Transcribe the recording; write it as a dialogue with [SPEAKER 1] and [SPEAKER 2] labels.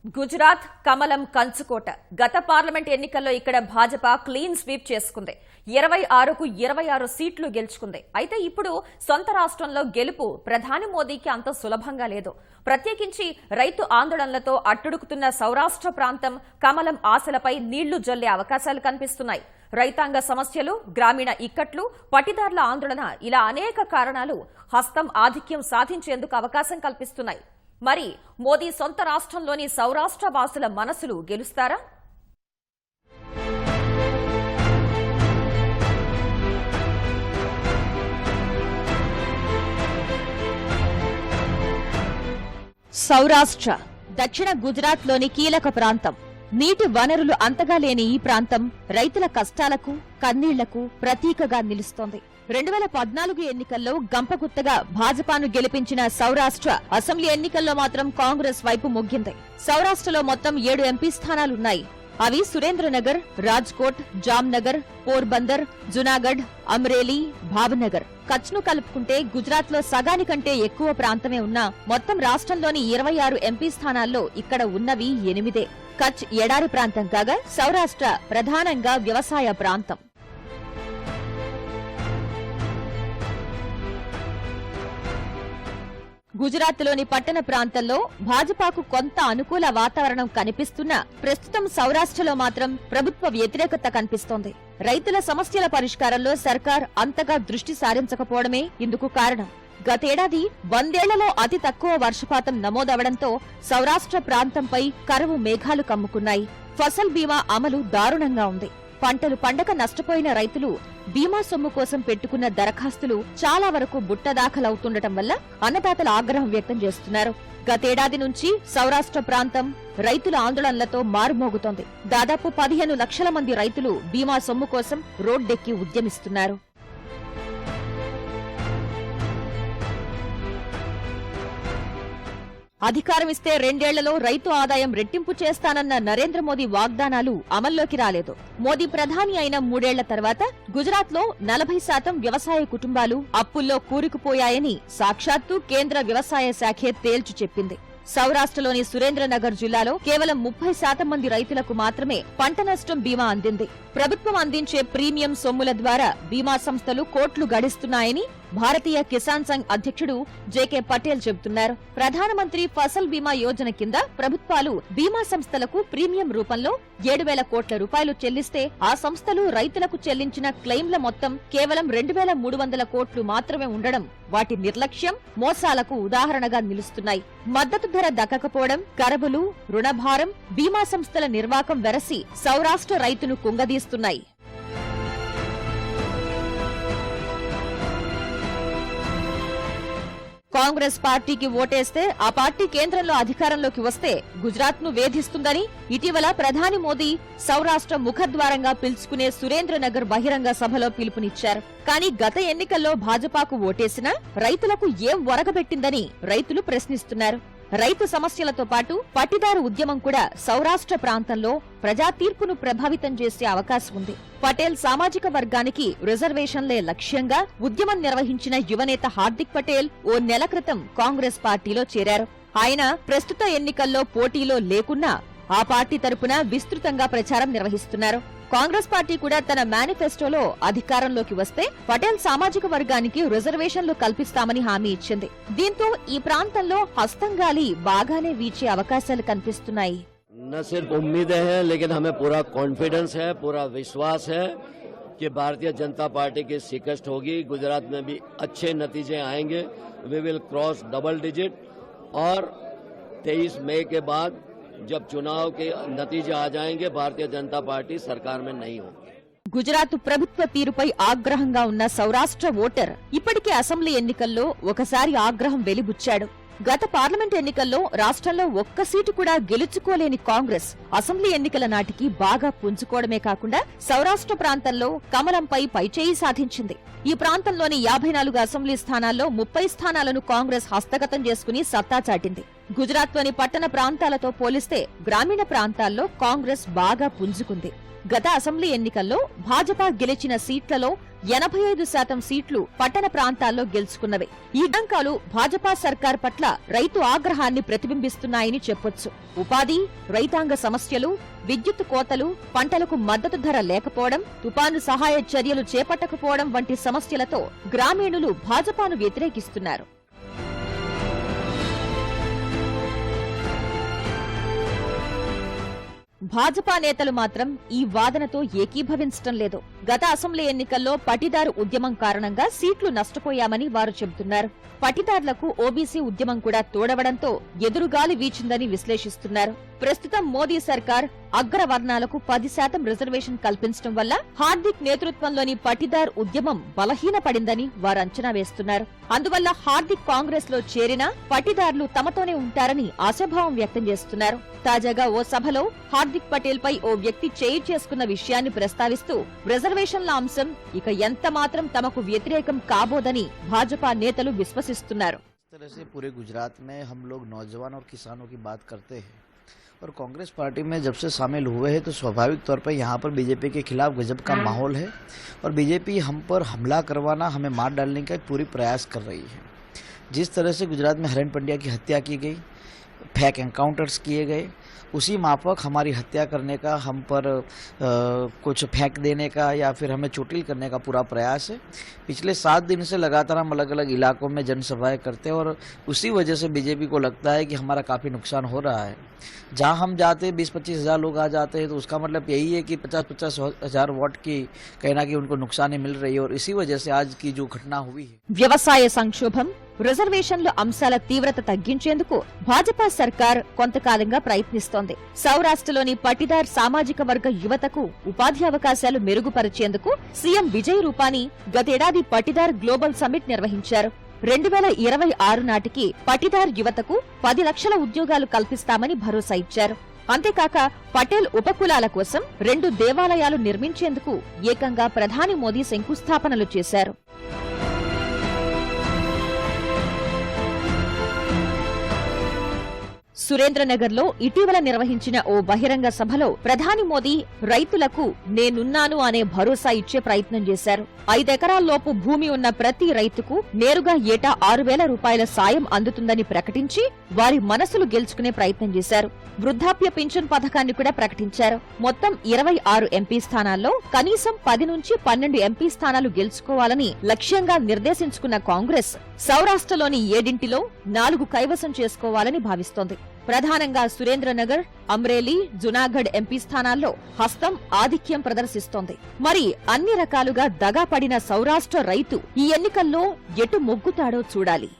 [SPEAKER 1] గుజరాత్ కమలం కంచుకోట. గత పార్లమెంట్ ఎన్నికల్లో ఇక్కడ భాజపా క్లీన్ స్వీప్ చేసుకుంది. 26కు 26 సీట్లు గెలుచుకుంది. అయితే ఇప్పుడు సొంత రాష్ట్రంలో గెలుపు ప్రధాని మోదీకి అంత సులభంగా లేదు. ప్రత్యేకించి రైతు ఆందోళనలతో అట్టుడుకుతున్న సౌరాష్ట్ర ప్రాంతం కమలం ఆశలపై నీళ్లు జల్లే అవకాశాలు కనిపిస్తున్నాయి. రైతాంగ సమస్యలు, గ్రామీణ ఇక్కట్లు, పటిదార్ల ఆందోళన ఇలా అనేక కారణాలు హస్తం ఆధిక్యం సాధించేందుకు అవకాశం కల్పిస్తున్నాయి. మరి మోదీ సొంత రాష్ట్రంలోని సౌరాష్ట్ర వాసుల మనసులు గెలుస్తారా? సౌరాష్ట్ర దక్షిణ గుజరాత్లోని కీలక ప్రాంతం. నీటి వనరులు అంతగా లేని ఈ ప్రాంతం రైతుల కష్టాలకు, కన్నీళ్లకు ప్రతీకగా నిలుస్తోంది. 2014 ఎన్నికల్లో గంపగుత్తగా భాజపాను గెలిపించిన సౌరాష్ట్ర అసెంబ్లీ ఎన్నికల్లో మాత్రం కాంగ్రెస్ వైపు మొగ్గింది. సౌరాష్ట్రలో మొత్తం 7 ఎంపీ స్థానాలున్నాయి. అవి సురేంద్రనగర్, రాజ్కోట్, జామ్నగర్, పోర్బందర్, జునాగఢ్, అమ్రేలీ, భావనగర్. కచ్ను కలుపుకుంటే గుజరాత్ లో సగానికంటే ఎక్కువ ప్రాంతమే ఉన్నా మొత్తం రాష్ట్రంలోని 26 ఎంపీ స్థానాల్లో ఇక్కడ ఉన్నవి 8. కచ్ ఎడారి ప్రాంతం కాగా సౌరాష్ట్ర ప్రధానంగా వ్యవసాయ ప్రాంతం. గుజరాత్లోని పట్టణ ప్రాంతంలో భాజపాకు కొంత అనుకూల వాతావరణం కనిపిస్తున్నా ప్రస్తుతం సౌరాష్ట్రలో మాత్రం ప్రభుత్వ వ్యతిరేకత కనిపిస్తోంది. రైతుల సమస్యల పరిష్కారంలో సర్కార్ అంతగా దృష్టి సారించకపోవడమే ఇందుకు కారణం. గతేడాది 100 ఏళ్లలో అతి తక్కువ వర్షపాతం నమోదవడంతో సౌరాష్ట్ర ప్రాంతంపై కరువు మేఘాలు కమ్ముకున్నాయి. ఫసల్ బీమా అమలు దారుణంగా ఉంది. పంటలు పండక నష్టపోయిన రైతులు బీమా సొమ్ము కోసం పెట్టుకున్న దరఖాస్తులు చాలా వరకు బుట్టదాఖలవుతుండటం వల్ల అన్నదాతలు ఆగ్రహం వ్యక్తం చేస్తున్నారు. గతేడాది నుంచి సౌరాష్ట్ర ప్రాంతం రైతుల ఆందోళనలతో మారుమోగుతోంది. దాదాపు 15 లక్షల మంది రైతులు బీమా సొమ్ము కోసం రోడ్డెక్కి ఉద్యమిస్తున్నారు. అధికారమిస్తే 2 ఏళ్లలో రైతు ఆదాయం రెట్టింపు చేస్తానన్న నరేంద్ర మోదీ వాగ్దానాలు అమల్లోకి రాలేదు. మోదీ ప్రధాని అయిన 3 ఏళ్ల తర్వాత గుజరాత్లో 40% వ్యవసాయ కుటుంబాలు అప్పుల్లో కూరుకుపోయాయని సాక్షాత్తు కేంద్ర వ్యవసాయ శాఖే తేల్చి చెప్పింది. సౌరాష్ట్రలోని సురేంద్రనగర్ జిల్లాలో కేవలం 30% మంది రైతులకు మాత్రమే పంట నష్టం బీమా అందింది. ప్రభుత్వం అందించే ప్రీమియం సొమ్ముల ద్వారా బీమా సంస్థలు కోట్లు గడిస్తున్నాయని భారతీయ కిసాన్ సంఘ్ అధ్యక్షుడు జేకే పటేల్ చెబుతున్నారు. ప్రధానమంత్రి ఫసల్ బీమా యోజన కింద ప్రభుత్వాలు బీమా సంస్థలకు ప్రీమియం రూపంలో 7,000 కోట్ల రూపాయలు చెల్లిస్తే ఆ సంస్థలు రైతులకు చెల్లించిన క్లెయిమ్ల మొత్తం కేవలం 2,300 కోట్లు మాత్రమే ఉండడం వాటి నిర్లక్ష్యం, మోసాలకు ఉదాహరణగా నిలుస్తున్నాయి. మద్దతు ధర దక్కకపోవడం, కరబులు, రుణభారం, బీమా సంస్థల నిర్వాకం వెరసి సౌరాష్ట్ర రైతును కుంగదీస్తున్నాయి. కాంగ్రెస్ పార్టీకి ఓటేస్తే ఆ పార్టీ కేంద్రంలో అధికారంలోకి వస్తే గుజరాత్ ను వేధిస్తుందని ఇటీవల ప్రధాని మోదీ సౌరాష్ట్ర ముఖద్వారంగా పిలుచుకునే సురేంద్రనగర్ బహిరంగ సభలో పిలుపునిచ్చారు. కానీ గత ఎన్నికల్లో భాజపాకు ఓటేసినా రైతులకు ఏం ఒరగబెట్టిందని రైతులు ప్రశ్నిస్తున్నారు. రైతు సమస్యలతో పాటు పట్టిదారు ఉద్యమం కూడా సౌరాష్ట్ర ప్రాంతంలో ప్రజా తీర్పును ప్రభావితం చేసే అవకాశం ఉంది. పటేల్ సామాజిక వర్గానికి రిజర్వేషన్లే లక్ష్యంగా ఉద్యమం నిర్వహించిన యువనేత హార్దిక్ పటేల్ ఓ నెల క్రితం కాంగ్రెస్ పార్టీలో చేరారు. ఆయన ప్రస్తుత ఎన్నికల్లో పోటీలో లేకున్నా ఆ పార్టీ తరపున విస్తృతంగా ప్రచారం నిర్వహిస్తున్నారు. కాంగ్రెస్ పార్టీ కూడా తన మేనిఫెస్టోలో అధికారంలోకి వస్తే పటేల్ సామాజిక వర్గానికి రిజర్వేషన్లు కల్పిస్తామని హామీ ఇచ్చింది. దీంతో ఈ ప్రాంతంలో హస్తంగాలి బాగానే వీచే అవకాశాలు కనిపిస్తున్నాయి.
[SPEAKER 2] न सिर्फ उम्मीदें हैं लेकिन हमें पूरा कॉन्फिडेंस है, पूरा विश्वास है कि भारतीय जनता पार्टी की शिकस्त होगी. गुजरात में भी अच्छे नतीजे आएंगे. We will cross double digit और 23 मई के बाद जब चुनाव के नतीजे आ जाएंगे भारतीय जनता पार्टी सरकार में नहीं होगी.
[SPEAKER 1] గుజరాత్ ప్రభుత్వ తీరుపై ఆగ్రహంగా ఉన్న సౌరాష్ట్ర ఓటర్ ఇప్పటికే అసెంబ్లీ ఎన్నికల్లో ఒకసారి ఆగ్రహం వెలిబుచ్చాడు. గత పార్లమెంట్ ఎన్నికల్లో రాష్ట్రంలో ఒక్క సీటు కూడా గెలుచుకోలేని కాంగ్రెస్ అసెంబ్లీ ఎన్నికల నాటికి బాగా పుంజుకోవడమే కాకుండా సౌరాష్ట్ర ప్రాంతంలో కమలంపై పైచేయి సాధించింది. ఈ ప్రాంతంలోని 54 అసెంబ్లీ స్థానాల్లో 30 స్థానాలను కాంగ్రెస్ హస్తగతం చేసుకుని సత్తా చాటింది. గుజరాత్లోని పట్టణ ప్రాంతాలతో పోలిస్తే గ్రామీణ ప్రాంతాల్లో కాంగ్రెస్ బాగా పుంజుకుంది. గత అసెంబ్లీ ఎన్నికల్లో భాజపా గెలిచిన సీట్లలో 85% సీట్లు పట్టణ ప్రాంతాల్లో గెలుచుకున్నవే. ఈ గణాంకాలు భాజపా సర్కార్ పట్ల రైతు ఆగ్రహాన్ని ప్రతిబింబిస్తున్నాయని చెప్పొచ్చు. ఉపాధి, రైతాంగ సమస్యలు, విద్యుత్ కోతలు, పంటలకు మద్దతు ధర లేకపోవడం, తుపాను సహాయ చర్యలు చేపట్టకపోవడం వంటి సమస్యలతో గ్రామీణులు భాజపాను వ్యతిరేకిస్తున్నారు. భాజపా నేతలు మాత్రం ఈ వాదనతో ఏకీభవించటం లేదు. గత అసెంబ్లీ ఎన్నికల్లో పటిదారు ఉద్యమం కారణంగా సీట్లు నష్టపోయామని వారు చెబుతున్నారు. పటిదారులకు ఓబీసీ ఉద్యమం కూడా తోడవడంతో ఎదురుగాలి వీచిందని విశ్లేషిస్తున్నారు. ప్రస్తుతం మోదీ సర్కార్ అగ్రవర్ణాలకు 10% రిజర్వేషన్ కల్పించడం వల్ల హార్దిక్ నేతృత్వంలోని పటిదార్ ఉద్యమం బలహీనపడిందని వారు అంచనా వేస్తున్నారు. అందువల్ల హార్దిక్ కాంగ్రెస్ లో చేరినా పటిదార్లు తమతోనే ఉంటారని ఆశాభావం వ్యక్తం చేస్తున్నారు. తాజాగా ఓ సభలో హార్దిక్ పటేల్ పై ఓ వ్యక్తి చేయి చేసుకున్న విషయాన్ని ప్రస్తావిస్తూ రిజర్వేషన్ల అంశం ఇక ఎంత మాత్రం తమకు వ్యతిరేకం కాబోదని భాజపా నేతలు విశ్వసిస్తున్నారు.
[SPEAKER 3] पूरे गुजरात में हम लोग नौजवान और किसानों की बात करते हैं और कांग्रेस पार्टी में जब से शामिल हुए हैं तो स्वाभाविक तौर पर यहाँ पर बीजेपी के खिलाफ गजब का माहौल है और बीजेपी हम पर हमला करवाना, हमें मार डालने का पूरी प्रयास कर रही है. जिस तरह से गुजरात में हरेन पंड्या की हत्या की गई, फेक एनकाउंटर्स किए गए, उसी माफक हमारी हत्या करने का, हम पर कुछ फेंक देने का या फिर हमें चोटिल करने का पूरा प्रयास है. पिछले 7 दिन से लगातार हम अलग अलग इलाकों में जनसभाएं करते हैं और उसी वजह से बीजेपी को लगता है कि हमारा काफ़ी नुकसान हो रहा है. जहां हम जाते 20-25 हज़ार लोग आ जाते हैं तो उसका मतलब यही है कि 50-50 हज़ार वोट की कहीं ना कहीं उनको नुकसान मिल रही है और इसी वजह से आज की जो घटना हुई है.
[SPEAKER 1] వ్యవసాయ సంక్షోభం, రిజర్వేషన్ల అంశాల తీవ్రత తగ్గించేందుకు భాజపా సర్కార్ కొంతకాలంగా ప్రయత్నిస్తోంది. సౌరాష్ట్రలోని పటిదార్ సామాజిక వర్గ యువతకు ఉపాధి అవకాశాలు మెరుగుపరిచేందుకు సీఎం విజయ్ రూపానీ గతేడాది పటిదార్ గ్లోబల్ సమ్మిట్ నిర్వహించారు. 2026 నాటికి పటిదార్ యువతకు 10 లక్షల ఉద్యోగాలు కల్పిస్తామని భరోసా ఇచ్చారు. అంతేకాక పటేల్ ఉపకులాల కోసం 2 దేవాలయాలు నిర్మించేందుకు ఏకంగా ప్రధాని మోదీ శంకుస్థాపనలు చేశారు. సురేంద్రనగర్లో ఇటీవల నిర్వహించిన ఓ బహిరంగ సభలో ప్రధాని మోదీ రైతులకు నేనున్నాను అనే భరోసా ఇచ్చే ప్రయత్నం చేశారు. 5 ఎకరాల్లోపు భూమి ఉన్న ప్రతి రైతుకు నేరుగా ఏటా 6,000 రూపాయల సాయం అందుతుందని ప్రకటించి వారి మనసులు గెలుచుకునే ప్రయత్నం చేశారు. వృద్ధాప్య పింఛన్ పథకాన్ని కూడా ప్రకటించారు. మొత్తం 26 ఎంపీ స్థానాల్లో కనీసం 10 నుంచి 12 ఎంపీ స్థానాలు గెలుచుకోవాలని లక్ష్యంగా నిర్దేశించుకున్న కాంగ్రెస్ సౌరాష్ట్రలోని 7 4 కైవసం చేసుకోవాలని భావిస్తోంది. ప్రధానంగా సురేంద్రనగర్, అమ్రేలీ, జునాగఢ్ ఎంపీ స్థానాల్లో హస్తం ఆధిక్యం ప్రదర్శిస్తోంది. మరి అన్ని రకాలుగా దగా పడిన సౌరాష్ట్ర రైతు ఈ ఎన్నికల్లో ఎటు మొగ్గుతాడో చూడాలి.